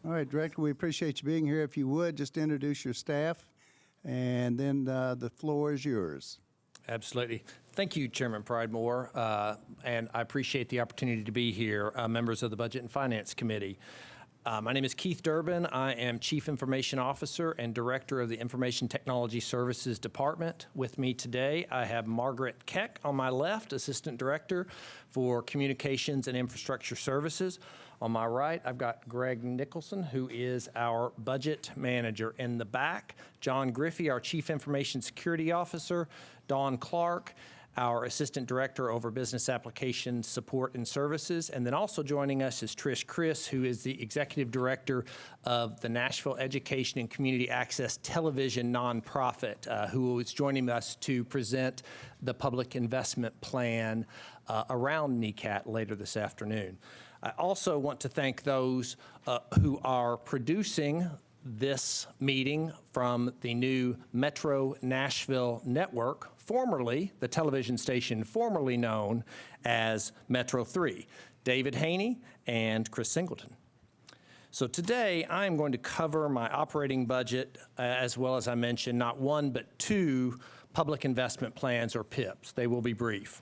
All right, Director, we appreciate you being here. If you would, just introduce your staff, and then the floor is yours. Absolutely. Thank you, Chairman Pridemore, and I appreciate the opportunity to be here, members of the Budget and Finance Committee. My name is Keith Durbin. I am Chief Information Officer and Director of the Information Technology Services Department. With me today, I have Margaret Keck on my left, Assistant Director for Communications and Infrastructure Services. On my right, I've got Greg Nicholson, who is our Budget Manager. In the back, John Griffey, our Chief Information Security Officer, Dawn Clark, our Assistant Director over Business Application Support and Services. And then also joining us is Trish Chris, who is the Executive Director of the Nashville Education and Community Access Television nonprofit, who is joining us to present the Public Investment Plan around NECAT later this afternoon. I also want to thank those who are producing this meeting from the new Metro Nashville network, formerly the television station formerly known as Metro 3, David Haney and Chris Singleton. So today I'm going to cover my operating budget as well as I mentioned not one but two public investment plans or PIPs. They will be brief.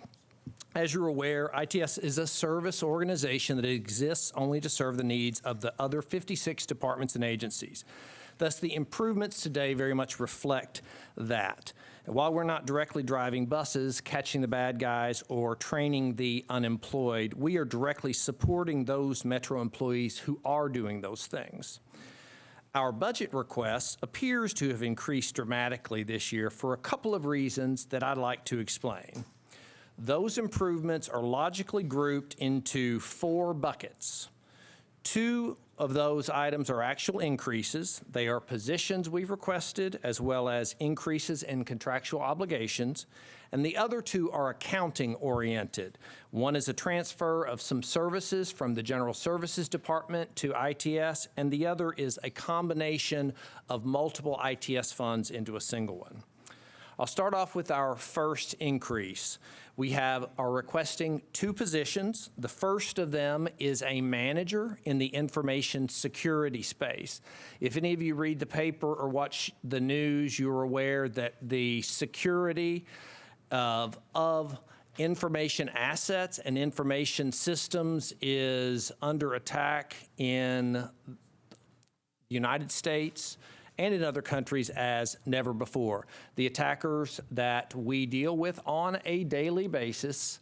As you're aware, ITS is a service organization that exists only to serve the needs of the other 56 departments and agencies. Thus, the improvements today very much reflect that. And while we're not directly driving buses, catching the bad guys, or training the unemployed, we are directly supporting those Metro employees who are doing those things. Our budget request appears to have increased dramatically this year for a couple of reasons that I'd like to explain. Those improvements are logically grouped into four buckets. Two of those items are actual increases. They are positions we've requested as well as increases in contractual obligations. And the other two are accounting oriented. One is a transfer of some services from the General Services Department to ITS, and the other is a combination of multiple ITS funds into a single one. I'll start off with our first increase. We are requesting two positions. The first of them is a manager in the information security space. If any of you read the paper or watch the news, you're aware that the security of information assets and information systems is under attack in the United States and in other countries as never before. The attackers that we deal with on a daily basis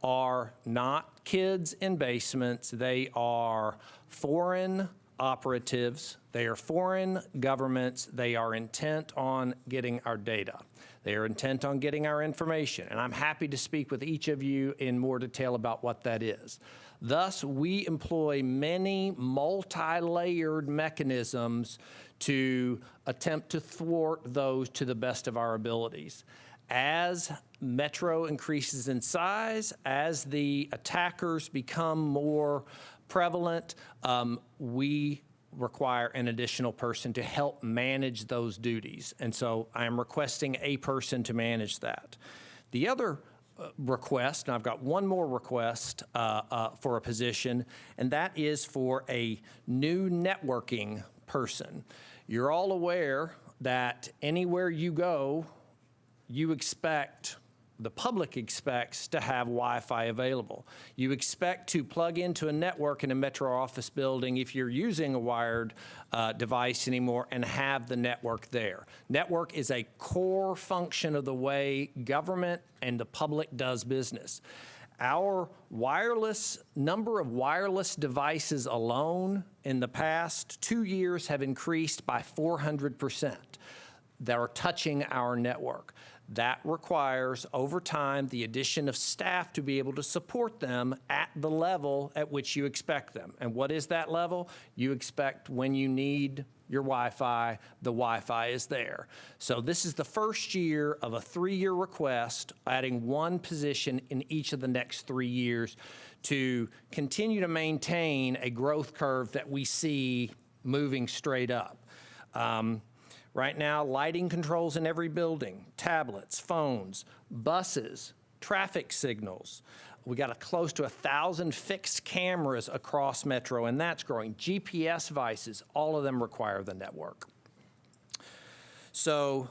are not kids in basements. They are foreign operatives. They are foreign governments. They are intent on getting our data. They are intent on getting our information. And I'm happy to speak with each of you in more detail about what that is. Thus, we employ many multi-layered mechanisms to attempt to thwart those to the best of our abilities. As Metro increases in size, as the attackers become more prevalent, we require an additional person to help manage those duties. And so I am requesting a person to manage that. The other request, and I've got one more request for a position, and that is for a new networking person. You're all aware that anywhere you go, the public expects to have Wi-Fi available. You expect to plug into a network in a Metro office building if you're using a wired device anymore and have the network there. Network is a core function of the way government and the public does business. Our number of wireless devices alone in the past 2 years have increased by 400% that are touching our network. That requires, over time, the addition of staff to be able to support them at the level at which you expect them. And what is that level? You expect when you need your Wi-Fi, the Wi-Fi is there. So this is the first year of a 3-year request, adding one position in each of the next 3 years to continue to maintain a growth curve that we see moving straight up. Right now, lighting controls in every building, tablets, phones, buses, traffic signals, We got close to 1,000 fixed cameras across Metro, and that's growing. GPS devices, all of them require the network. So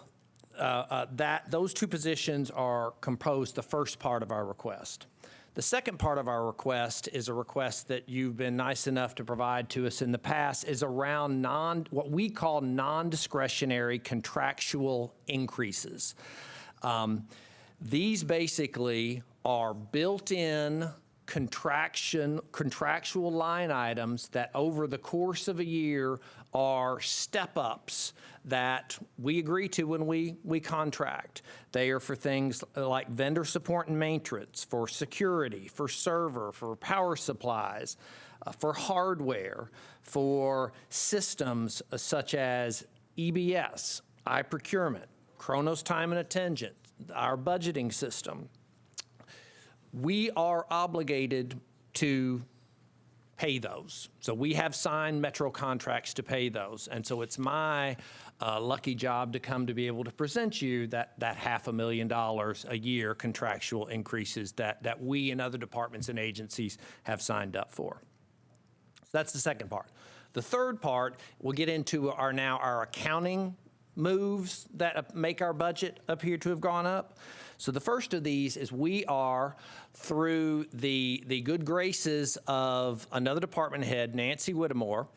those two positions are composed the first part of our request. The second part of our request is a request that you've been nice enough to provide to us in the past, is around what we call non-discretionary contractual increases. These basically are built-in contractual line items that over the course of a year are step-ups that we agree to when we contract. They are for things like vendor support and maintenance, for security, for server, for power supplies, for hardware, for systems such as EBS, iProcurement, Kronos Time and Attendance, our budgeting system. We are obligated to pay those. So we have signed Metro contracts to pay those. And so it's my lucky job to come to be able to present you that $500,000 a year contractual increases that we and other departments and agencies have signed up for. So that's the second part. The third part, we'll get into our accounting moves that make our budget appear to have gone up. So the first of these is we are, through the good graces of another department head, Nancy Whittemore.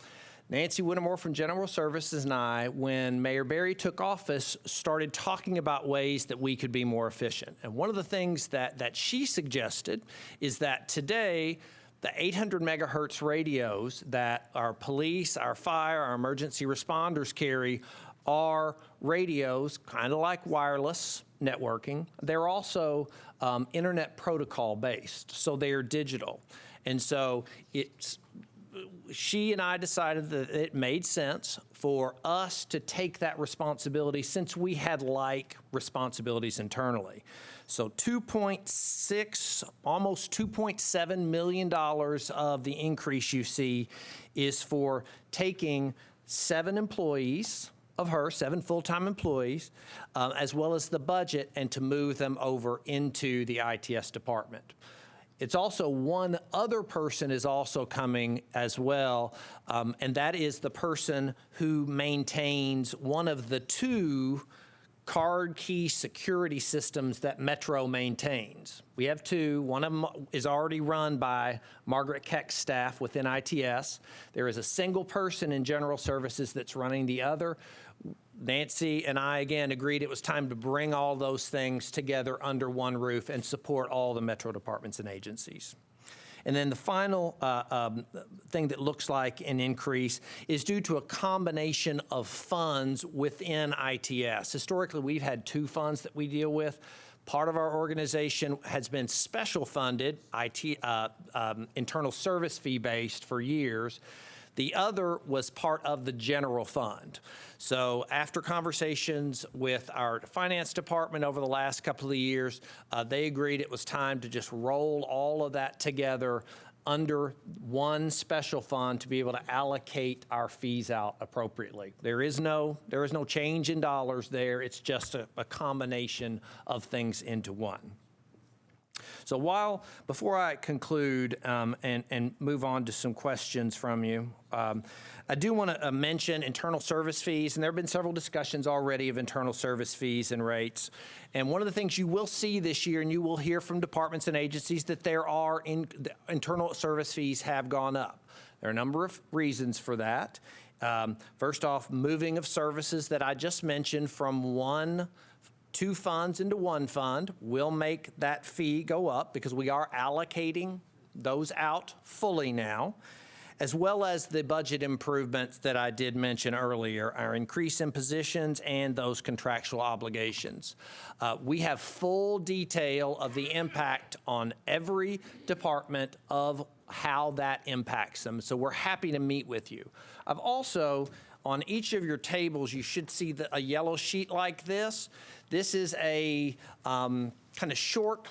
Nancy Whittemore from General Services and I, when Mayor Berry took office, started talking about ways that we could be more efficient. And one of the things that she suggested is that today, the 800 megahertz radios that our police, our fire, our emergency responders carry are radios, kind of like wireless networking. They're also internet protocol based, so they are digital. And so she and I decided that it made sense for us to take that responsibility since we had like responsibilities internally. So $2.6, almost $2.7 million of the increase you see is for taking 7 employees of her, 7 full-time employees, as well as the budget, and to move them over into the ITS department. It's also one other person is also coming as well, and that is the person who maintains one of the 2 card key security systems that Metro maintains. We have 2. One of them is already run by Margaret Keck's staff within ITS. There is a single person in General Services that's running the other. Nancy and I, again, agreed it was time to bring all those things together under one roof and support all the Metro departments and agencies. And then the final thing that looks like an increase is due to a combination of funds within ITS. Historically, we've had 2 funds that we deal with. Part of our organization has been special funded, internal service fee based for years. The other was part of the general fund. So after conversations with our finance department over the last couple of years, they agreed it was time to just roll all of that together under one special fund to be able to allocate our fees out appropriately. There is no change in dollars there. It's just a combination of things into one. So before I conclude and move on to some questions from you, I do want to mention internal service fees, and there have been several discussions already of internal service fees and rates. And one of the things you will see this year, and you will hear from departments and agencies, that internal service fees have gone up. There are a number of reasons for that. First off, moving of services that I just mentioned from 2 funds into one fund will make that fee go up because we are allocating those out fully now, as well as the budget improvements that I did mention earlier, our increase in positions and those contractual obligations. We have full detail of the impact on every department of how that impacts them, so we're happy to meet with you. I've also, on each of your tables, you should see a yellow sheet like this. This is a kind of short,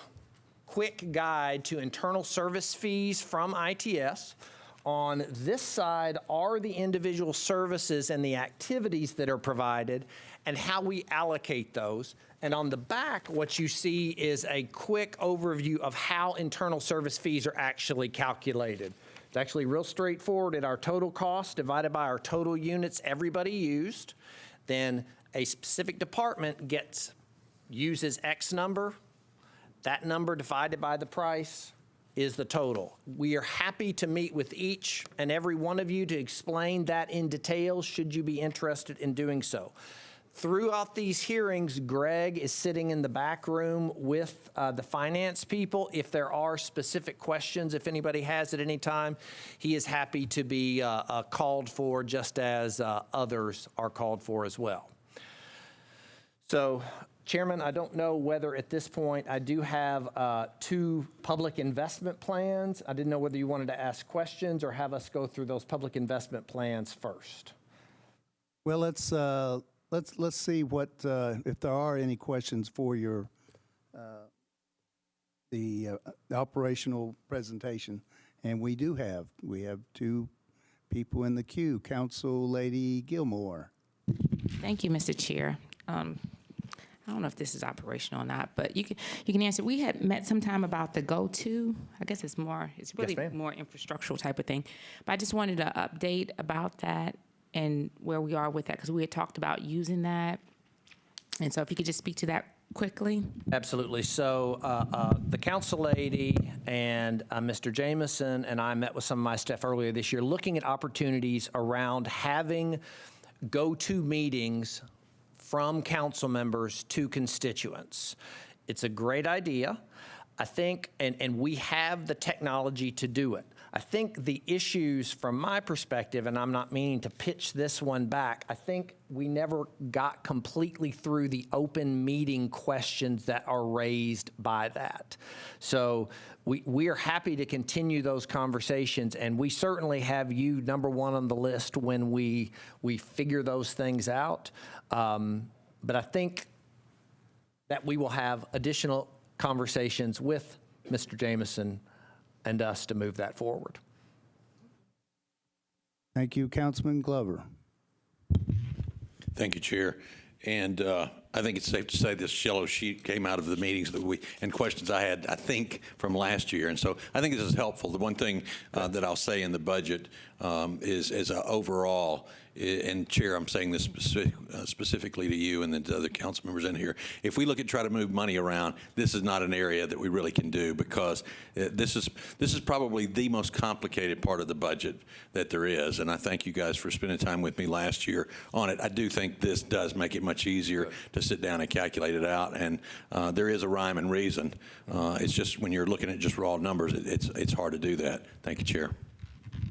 quick guide to internal service fees from ITS. On this side are the individual services and the activities that are provided and how we allocate those. And on the back, what you see is a quick overview of how internal service fees are actually calculated. It's actually real straightforward at our total cost divided by our total units everybody used. Then a specific department uses X number. That number divided by the price is the total. We are happy to meet with each and every one of you to explain that in detail, should you be interested in doing so. Throughout these hearings, Greg is sitting in the back room with the finance people. If there are specific questions, if anybody has at any time, he is happy to be called for, just as others are called for as well. So, Chairman, I don't know whether at this point I do have 2 public investment plans. I didn't know whether you wanted to ask questions or have us go through those public investment plans first. Well, let's see what if there are any questions for your the operational presentation, and we have 2 people in the queue. Council Lady Gilmore. Thank you, Mr. Chair. I don't know if this is operational or not, but you can answer. We had met sometime about the go-to. I guess it's really Yes, more infrastructural type of thing. But I just wanted to update about that and where we are with that, because we had talked about using that. And so if you could just speak to that quickly. Absolutely. So the council lady and Mr. Jameson and I met with some of my staff earlier this year looking at opportunities around having go-to meetings from council members to constituents. It's a great idea. I think, and we have the technology to do it. I think the issues from my perspective, and I'm not meaning to pitch this one back, I think we never got completely through the open meeting questions that are raised by that. So we are happy to continue those conversations, and we certainly have you number 1 on the list when we figure those things out. But I think that we will have additional conversations with Mr. Jameson and us to move that forward. Thank you, Councilman Glover. Thank you, Chair. And I think it's safe to say this yellow sheet came out of the meetings and questions I had, I think, from last year. And so I think this is helpful. The one thing that I'll say in the budget is as an overall, and Chair, I'm saying this specifically to you and then to other council members in here, if we look at try to move money around, this is not an area that we really can do, because this is probably the most complicated part of the budget that there is. And I thank you guys for spending time with me last year on it. I do think this does make it much easier to sit down and calculate it out. And there is a rhyme and reason. It's just when you're looking at just raw numbers, it's hard to do that. Thank you, Chair.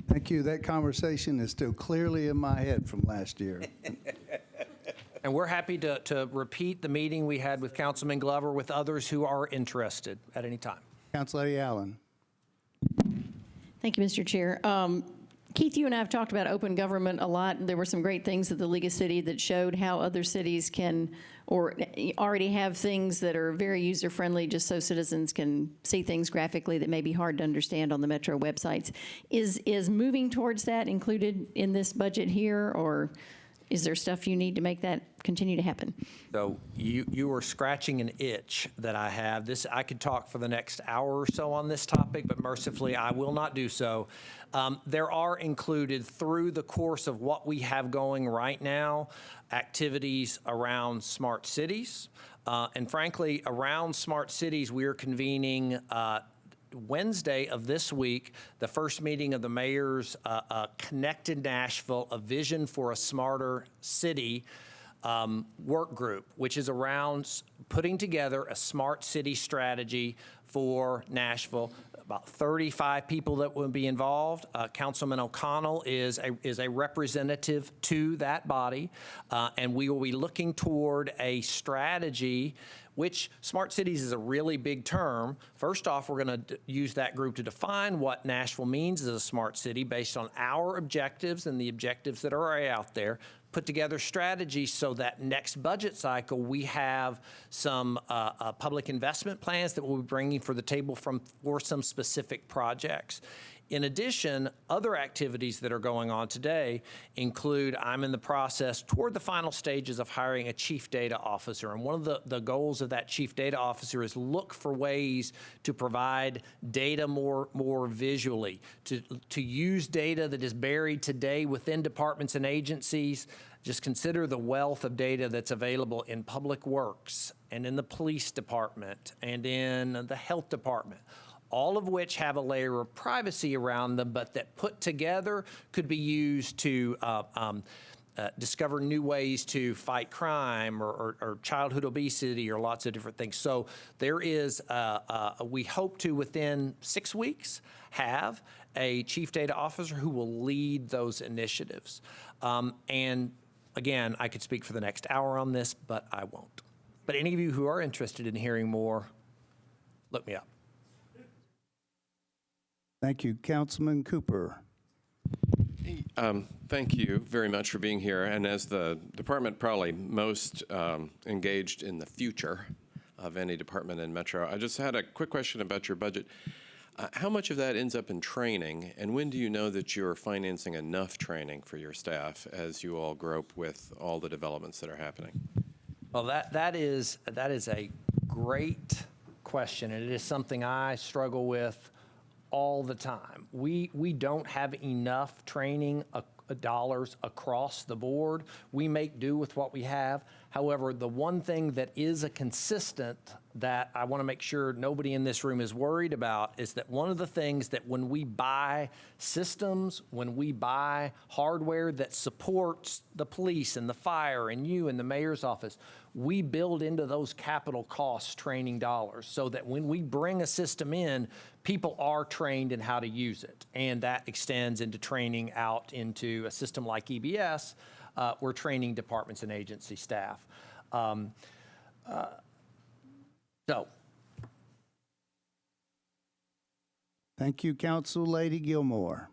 Thank you. That conversation is still clearly in my head from last year. And we're happy to repeat the meeting we had with Councilman Glover with others who are interested at any time. Council Lady Allen. Thank you, Mr. Chair. Keith, you and I have talked about open government a lot. There were some great things at the League of Cities that showed how other cities can or already have things that are very user-friendly just so citizens can see things graphically that may be hard to understand on the Metro websites. Is moving towards that included in this budget here, or is there stuff you need to make that continue to happen? So you were scratching an itch that I have. I could talk for the next hour or so on this topic, but mercifully I will not do so. There are included through the course of what we have going right now, activities around smart cities. And frankly, around smart cities, we are convening Wednesday of this week, the first meeting of the mayor's Connected Nashville, a vision for a smarter city work group, which is around putting together a smart city strategy for Nashville. About 35 people that will be involved. Councilman O'Connell is a representative to that body, and we will be looking toward a strategy, which smart cities is a really big term. First off, we're going to use that group to define what Nashville means as a smart city based on our objectives and the objectives that are out there. Put together strategies so that next budget cycle we have some public investment plans that we'll be bringing for the table for some specific projects. In addition, other activities that are going on today include I'm in the process toward the final stages of hiring a chief data officer. And one of the goals of that chief data officer is look for ways to provide data more visually, to use data that is buried today within departments and agencies. Just consider the wealth of data that's available in public works and in the police department and in the health department, all of which have a layer of privacy around them, but that put together could be used to discover new ways to fight crime or childhood obesity or lots of different things. So there is, we hope to within 6 weeks have a chief data officer who will lead those initiatives. And again, I could speak for the next hour on this, but I won't. But any of you who are interested in hearing more, look me up. Thank you. Councilman Cooper. Thank you very much for being here. And as the department probably most engaged in the future of any department in Metro, I just had a quick question about your budget. How much of that ends up in training, and when do you know that you're financing enough training for your staff as you all grope with all the developments that are happening? Well, that is a great question, and it is something I struggle with all the time. We don't have enough training dollars across the board. We make do with what we have. However, the one thing that is a consistent that I want to make sure nobody in this room is worried about is that one of the things that when we buy systems, when we buy hardware that supports the police and the fire and you and the mayor's office, we build into those capital costs training dollars so that when we bring a system in, people are trained in how to use it. And that extends into training out into a system like EBS. We're training departments and agency staff. So. Thank you, Council Lady Gilmore.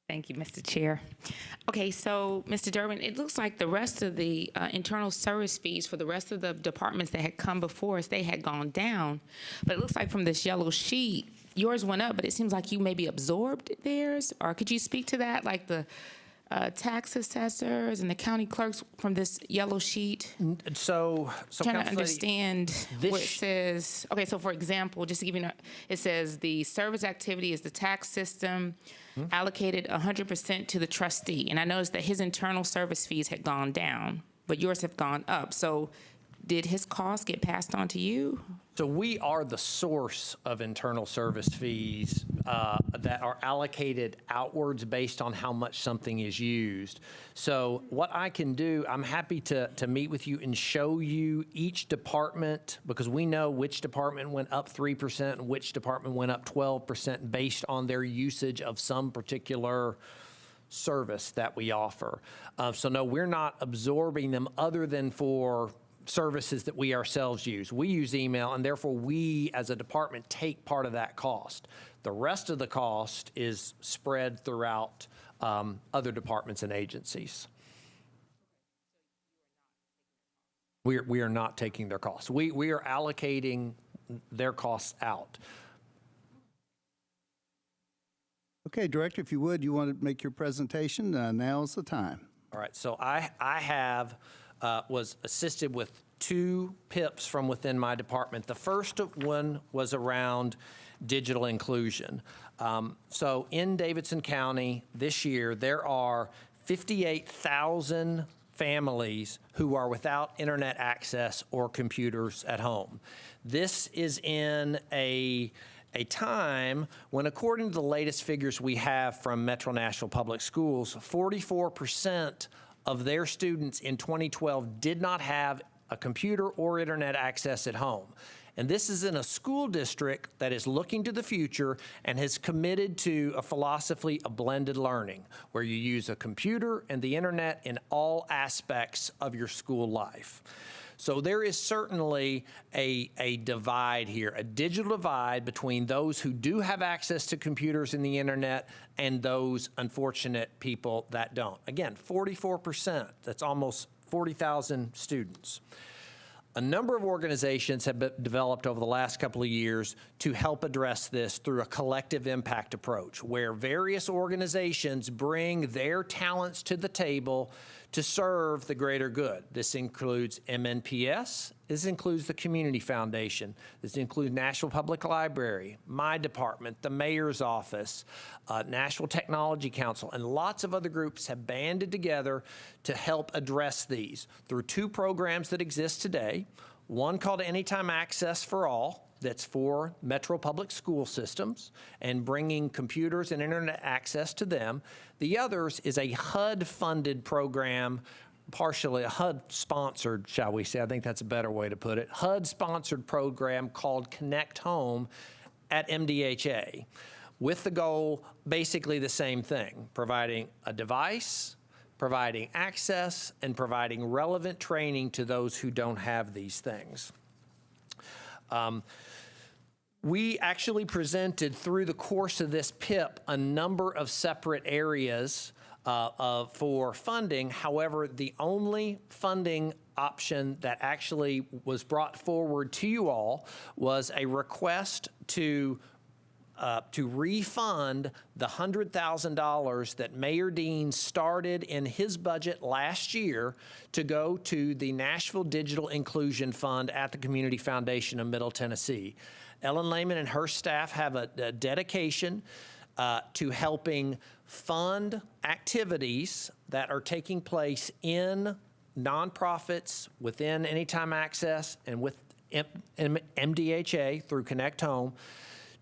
Thank you, Mr. Chair. Okay, so, Mr. Durbin, it looks like the rest of the internal service fees for the rest of the departments that had come before us, they had gone down. But it looks like from this yellow sheet, yours went up, but it seems like you maybe absorbed theirs. Or could you speak to that, like the tax assessors and the county clerks from this yellow sheet? So Trying to Council Lady, understand what it says. Okay, so for example, just to give you, it says the service activity is the tax system allocated 100% to the trustee. And I noticed that his internal service fees had gone down, but yours have gone up. So did his costs get passed on to you? So we are the source of internal service fees that are allocated outwards based on how much something is used. So what I can do, I'm happy to meet with you and show you each department, because we know which department went up 3% and which department went up 12% based on their usage of some particular service that we offer. So no, we're not absorbing them other than for services that we ourselves use. We use email, and therefore we, as a department, take part of that cost. The rest of the cost is spread throughout other departments and agencies. We are not taking their costs. We are allocating their costs out. Okay, Director, if you would, you want to make your presentation? Now's the time. All right, so I have was assisted with 2 PIPs from within my department. The first one was around digital inclusion. So in Davidson County this year, there are 58,000 families who are without internet access or computers at home. This is in a time when, according to the latest figures we have from Metro Nashville Public Schools, 44% of their students in 2012 did not have a computer or internet access at home. And this is in a school district that is looking to the future and has committed to a philosophy of blended learning, where you use a computer and the internet in all aspects of your school life. So there is certainly a divide here, a digital divide between those who do have access to computers and the internet and those unfortunate people that don't. Again, 44%, that's almost 40,000 students. A number of organizations have been developed over the last couple of years to help address this through a collective impact approach, where various organizations bring their talents to the table to serve the greater good. This includes MNPS, this includes the Community Foundation, this includes Nashville Public Library, my department, the mayor's office, Nashville Technology Council, and lots of other groups have banded together to help address these through two programs that exist today. One called Anytime Access for All, that's for Metro Public School systems and bringing computers and internet access to them. The others is a HUD-funded program, partially a HUD-sponsored, shall we say, I think that's a better way to put it, HUD-sponsored program called Connect Home at MDHA, with the goal, basically the same thing, providing a device, providing access, and providing relevant training to those who don't have these things. We actually presented through the course of this PIP a number of separate areas for funding. However, the only funding option that actually was brought forward to you all was a request to refund the $100,000 that Mayor Dean started in his budget last year to go to the Nashville Digital Inclusion Fund at the Community Foundation of Middle Tennessee. Ellen Lehman and her staff have a dedication to helping fund activities that are taking place in nonprofits within Anytime Access and with MDHA through Connect Home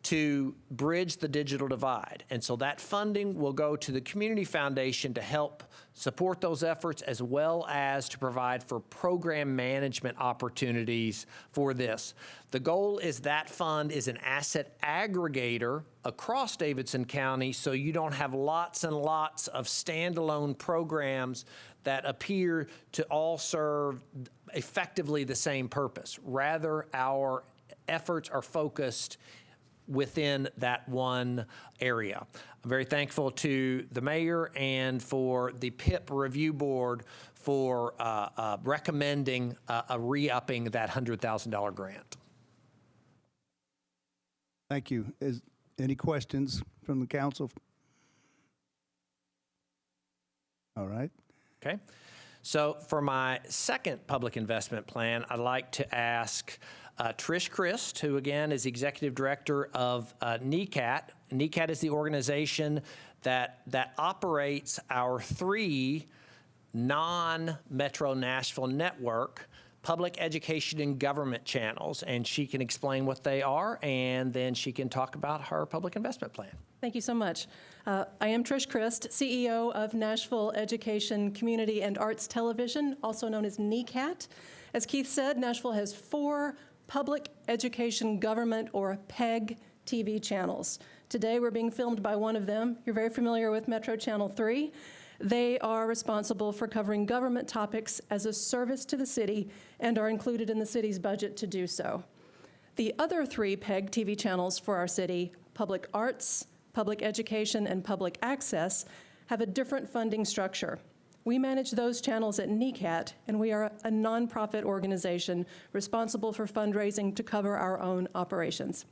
to bridge the digital divide. And so that funding will go to the Community Foundation to help support those efforts, as well as to provide for program management opportunities for this. The goal is that fund is an asset aggregator across Davidson County, so you don't have lots and lots of standalone programs that appear to all serve effectively the same purpose. Rather, our efforts are focused within that one area. I'm very thankful to the mayor and for the PIP review board for recommending a re-upping that $100,000 grant. Thank you. Any questions from the council? All right. Okay. So for my second public investment plan, I'd like to ask Trish Christ, who again is Executive Director of NECAT. NECAT is the organization that operates our three non-Metro Nashville network public education and government channels, and she can explain what they are, and then she can talk about her public investment plan. Thank you so much. I am Trish Christ, CEO of Nashville Education, Community, and Arts Television, also known as NECAT. As Keith said, Nashville has 4 public education government, or PEG, TV channels. Today we're being filmed by one of them. You're very familiar with Metro Channel 3. They are responsible for covering government topics as a service to the city and are included in the city's budget to do so. The other 3 PEG TV channels for our city, Public Arts, Public Education, and Public Access, have a different funding structure. We manage those channels at NECAT, and we are a nonprofit organization responsible for fundraising to cover our own operations.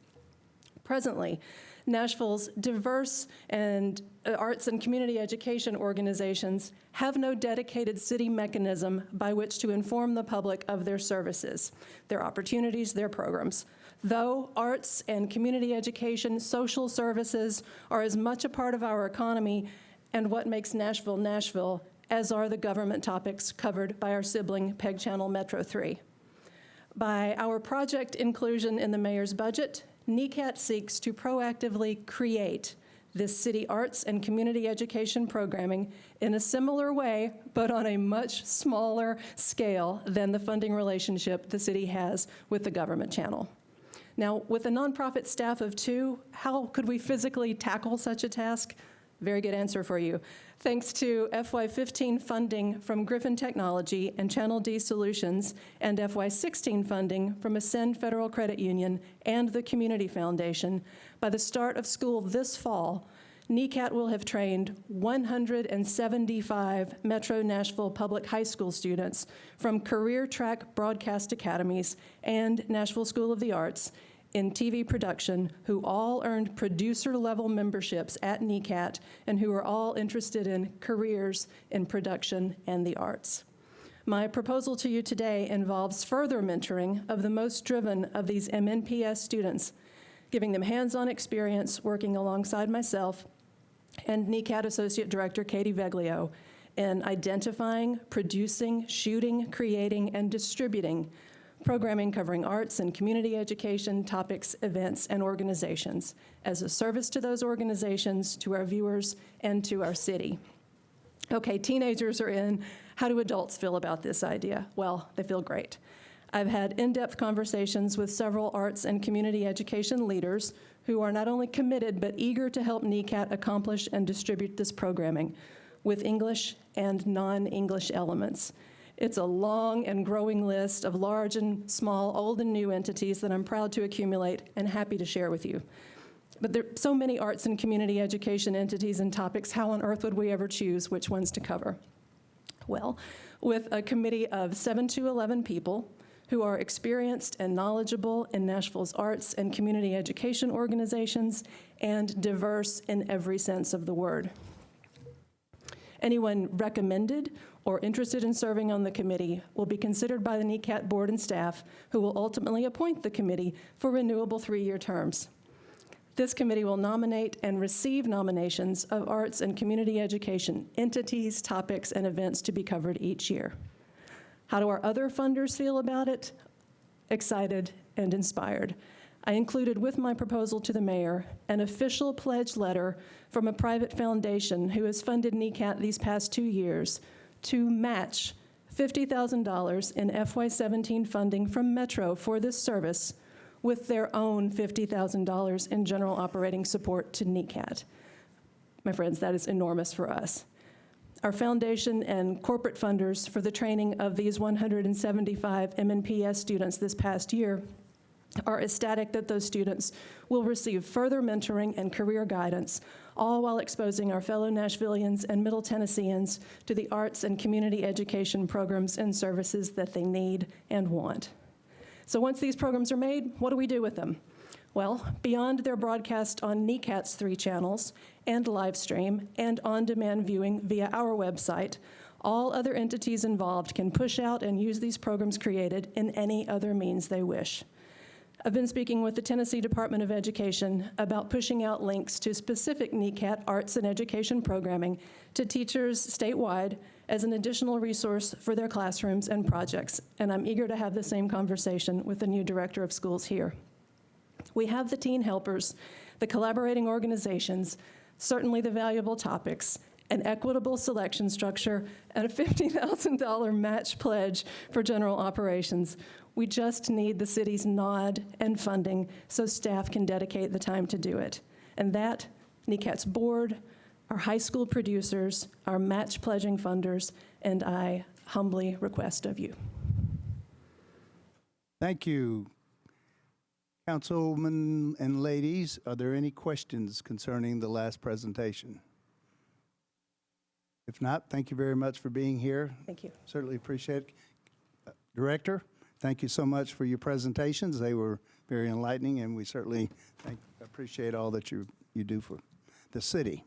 Presently, Nashville's diverse and arts and community education organizations have no dedicated city mechanism by which to inform the public of their services, their opportunities, their programs. Though arts and community education, social services are as much a part of our economy and what makes Nashville, Nashville, as are the government topics covered by our sibling PEG channel Metro 3. By our project inclusion in the mayor's budget, NECAT seeks to proactively create this city arts and community education programming in a similar way, but on a much smaller scale than the funding relationship the city has with the government channel. Now, with a nonprofit staff of 2, how could we physically tackle such a task? Very good answer for you. Thanks to FY15 funding from Griffin Technology and Channel D Solutions, and FY16 funding from Ascend Federal Credit Union and the Community Foundation, by the start of school this fall, NECAT will have trained 175 Metro Nashville Public High School students from career track broadcast academies and Nashville School of the Arts in TV production who all earned producer-level memberships at NECAT and who are all interested in careers in production and the arts. My proposal to you today involves further mentoring of the most driven of these MNPS students, giving them hands-on experience working alongside myself and NECAT Associate Director Katie Veglio in identifying, producing, shooting, creating, and distributing programming covering arts and community education, topics, events, and organizations as a service to those organizations, to our viewers, and to our city. Okay, teenagers are in. How do adults feel about this idea? Well, they feel great. I've had in-depth conversations with several arts and community education leaders who are not only committed but eager to help NECAT accomplish and distribute this programming with English and non-English elements. It's a long and growing list of large and small, old and new entities that I'm proud to accumulate and happy to share with you. But there are so many arts and community education entities and topics, how on earth would we ever choose which ones to cover? Well, with a committee of 7 to 11 people who are experienced and knowledgeable in Nashville's arts and community education organizations and diverse in every sense of the word. Anyone recommended or interested in serving on the committee will be considered by the NECAT board and staff, who will ultimately appoint the committee for renewable 3-year terms. This committee will nominate and receive nominations of arts and community education entities, topics, and events to be covered each year. How do our other funders feel about it? Excited and inspired. I included with my proposal to the mayor an official pledge letter from a private foundation who has funded NECAT these past 2 years to match $50,000 in FY17 funding from Metro for this service with their own $50,000 in general operating support to NECAT. My friends, that is enormous for us. Our foundation and corporate funders for the training of these 175 MNPS students this past year are ecstatic that those students will receive further mentoring and career guidance, all while exposing our fellow Nashvillians and Middle Tennesseans to the arts and community education programs and services that they need and want. So once these programs are made, what do we do with them? Well, beyond their broadcast on NECAT's 3 channels and live stream and on-demand viewing via our website, all other entities involved can push out and use these programs created in any other means they wish. I've been speaking with the Tennessee Department of Education about pushing out links to specific NECAT arts and education programming to teachers statewide as an additional resource for their classrooms and projects, and I'm eager to have the same conversation with the new director of schools here. We have the teen helpers, the collaborating organizations, certainly the valuable topics, an equitable selection structure, and a $50,000 match pledge for general operations. We just need the city's nod and funding so staff can dedicate the time to do it. And that, NECAT's board, our high school producers, our match pledging funders, and I humbly request of you. Thank you. Councilmen and ladies, are there any questions concerning the last presentation? If not, thank you very much for being here. Thank you. Certainly appreciate it. Director, thank you so much for your presentations. They were very enlightening, and we certainly appreciate all that you do for the city.